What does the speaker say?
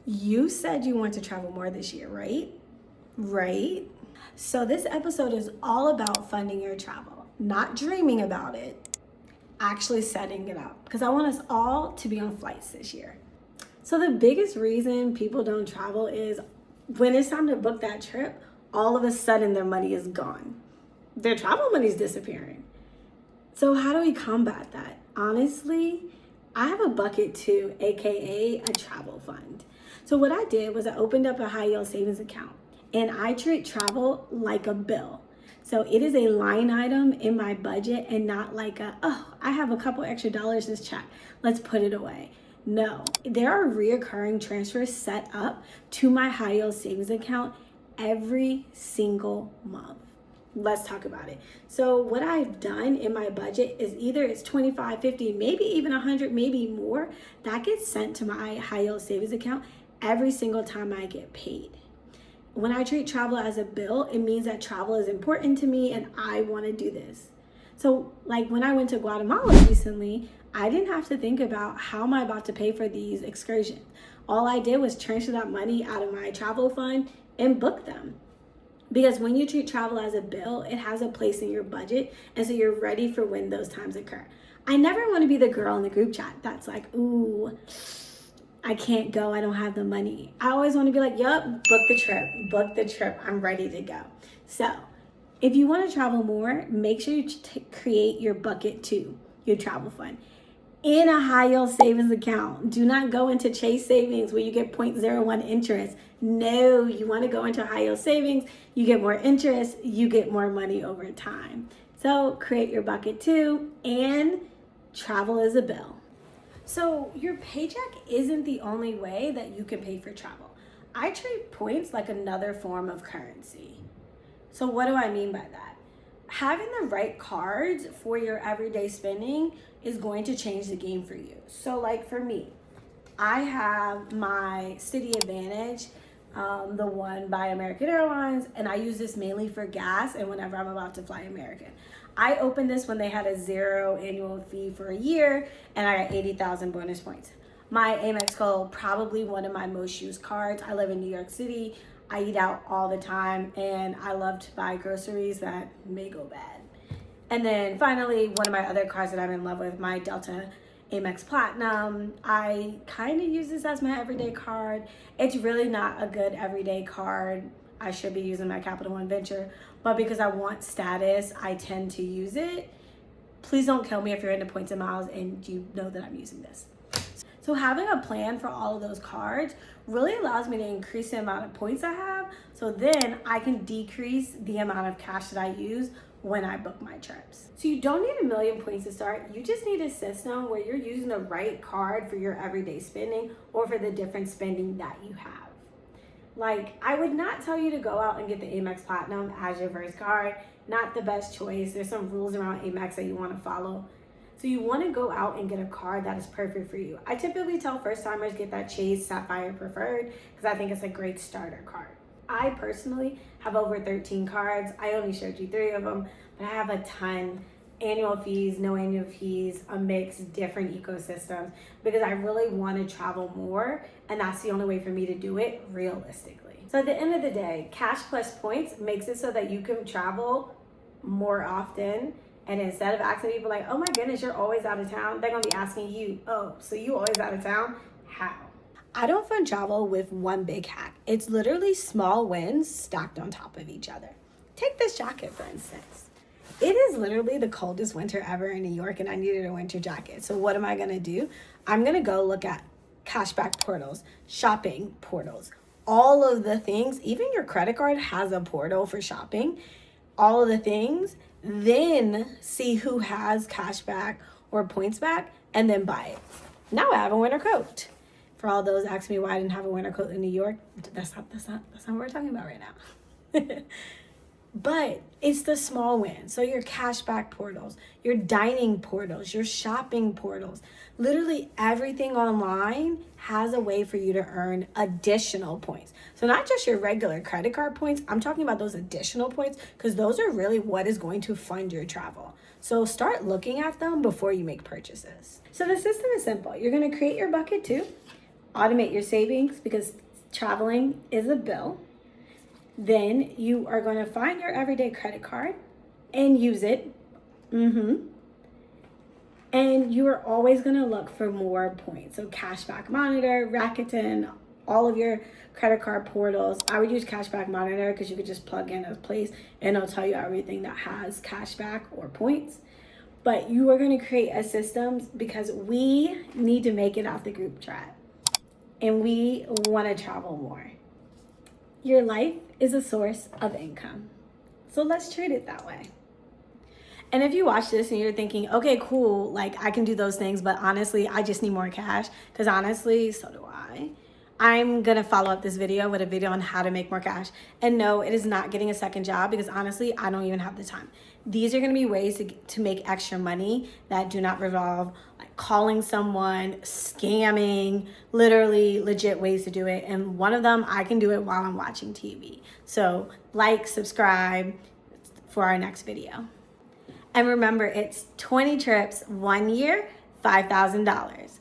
You said you want to travel more this year, right? Right? So this episode is all about funding your travel, not dreaming about it, actually setting it up. Because I want us all to be on flights this year. So the biggest reason people don't travel is when it's time to book that trip, all of a sudden their money is gone. Their travel money is disappearing. So how do we combat that? Honestly, I have a bucket too, aka a travel fund. So what I did was I opened up a high yield savings account and I treat travel like a bill. So it is a line item in my budget and not like I have a couple extra dollars this check, let's put it away. No, there are reoccurring transfers set up to my high yield savings account every single month. Let's talk about it. So what I've done in my budget is either it's 25, 50, maybe even 100, maybe more that gets sent to my high yield savings account every single time I get paid. When I treat travel as a bill, it means that travel is important to me and I want to do this. So like when I went to Guatemala recently, I didn't have to think about how am I about to pay for these excursions. All I did was transfer that money out of my travel fund and book them. Because when you treat travel as a bill, it has a place in your budget. And so you're ready for when those times occur. I never want to be the girl in the group chat that's like, ooh, I can't go, I don't have the money. I always want to be like, yup, book the trip, I'm ready to go. So if you want to travel more, make sure you create your bucket too, your travel fund, in a high yield savings account. Do not go into Chase Savings where you get 0.01 interest. No, you want to go into high yield savings, you get more interest, you get more money over time. So create your bucket too, and travel is a bill. So your paycheck isn't the only way that you can pay for travel. I treat points like another form of currency. So what do I mean by that? Having the right cards for your everyday spending is going to change the game for you. So like for me, I have my City Advantage, the one by American Airlines, and I use this mainly for gas and whenever I'm about to fly American. I opened this when they had a 0 annual fee for a year and I got 80,000 bonus points. My Amex Gold, probably one of my most used cards. I live in New York City. I eat out all the time and I love to buy groceries that may go bad. And then finally, one of my other cards that I'm in love with, my Delta Amex Platinum. I kind of use this as my everyday card. It's really not a good everyday card. I should be using my Capital One Venture, but because I want status, I tend to use it. Please don't kill me if you're into points and miles and you know that I'm using this. So having a plan for all of those cards really allows me to increase the amount of points I have, so then I can decrease the amount of cash that I use when I book my trips. So you don't need a million points to start. You just need a system where you're using the right card for your everyday spending or for the different spending that you have. Like, I would not tell you to go out and get the Amex Platinum as your first card. Not the best choice. There's some rules around Amex that you want to follow. So you want to go out and get a card that is perfect for you. I typically tell first timers get that Chase Sapphire Preferred because I think it's a great starter card. I personally have over 13 cards. I only showed you 3 of them, but I have a ton. Annual fees, no annual fees, a mix, different ecosystems, because I really want to travel more, and that's the only way for me to do it realistically. So at the end of the day, cash plus points makes it so that you can travel more often, and instead of asking people like, oh my goodness, you're always out of town, they're gonna be asking you, oh, so you always out of town? How? I don't fund travel with one big hack. It's literally small wins stacked on top of each other. Take this jacket, for instance. It is literally the coldest winter ever in New York and I needed a winter jacket. So what am I gonna do? I'm gonna go look at cashback portals, shopping portals, all of the things. Even your credit card has a portal for shopping, all of the things. Then see who has cashback or points back and then buy it. Now I have a winter coat. For all those asking me why I didn't have a winter coat in New York, that's not what we're talking about right now. But it's the small wins. So your cashback portals, your dining portals, your shopping portals, literally everything online has a way for you to earn additional points. So not just your regular credit card points, I'm talking about those additional points because those are really what is going to fund your travel. So start looking at them before you make purchases. So the system is simple. You're going to create your bucket too. automate your savings because traveling is a bill. Then you are going to find your everyday credit card and use it. And you are always going to look for more points. So Cashback Monitor, Rakuten, all of your credit card portals. I would use Cashback Monitor because you could just plug in a place and it'll tell you everything that has cashback or points. But you are going to create a system because we need to make it out the group chat and we want to travel more. Your life is a source of income. So let's treat it that way. And if you watch this and you're thinking, okay, cool, like I can do those things, but honestly, I just need more cash, because honestly, so do I. I'm gonna follow up this video with a video on how to make more cash. And no, it is not getting a second job, because honestly, I don't even have the time. These are gonna be ways to make extra money that do not revolve like calling someone, scamming, literally legit ways to do it. And one of them, I can do it while I'm watching TV. So like, subscribe for our next video. And remember, it's 20 trips, 1 year, $5,000.